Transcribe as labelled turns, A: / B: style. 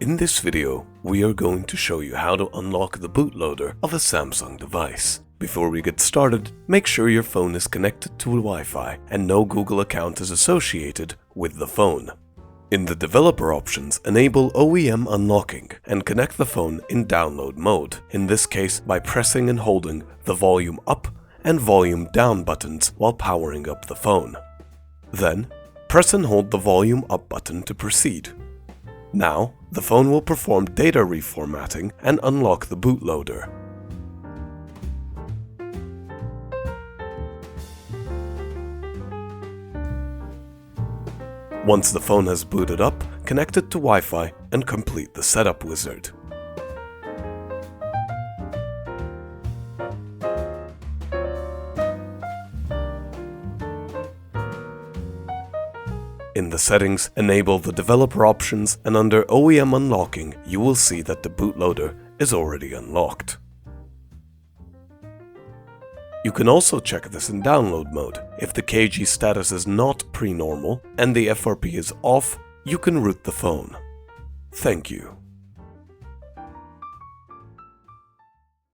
A: In this video, we are going to show you how to unlock the bootloader of a Samsung device. Before we get started, make sure your phone is connected to Wi-Fi and no Google account is associated with the phone. In the developer options, enable OEM unlocking and connect the phone in download mode, in this case by pressing and holding the volume up and volume down buttons while powering up the phone. Then, press and hold the volume up button to proceed. Now, the phone will perform data reformatting and unlock the bootloader. Once the phone has booted up, connect it to Wi-Fi and complete the setup wizard. In the settings, enable the developer options, and under OEM unlocking, you will see that the bootloader is already unlocked. You can also check this in download mode. If the KG status is not pre-normal and the FRP is off, you can root the phone. Thank you.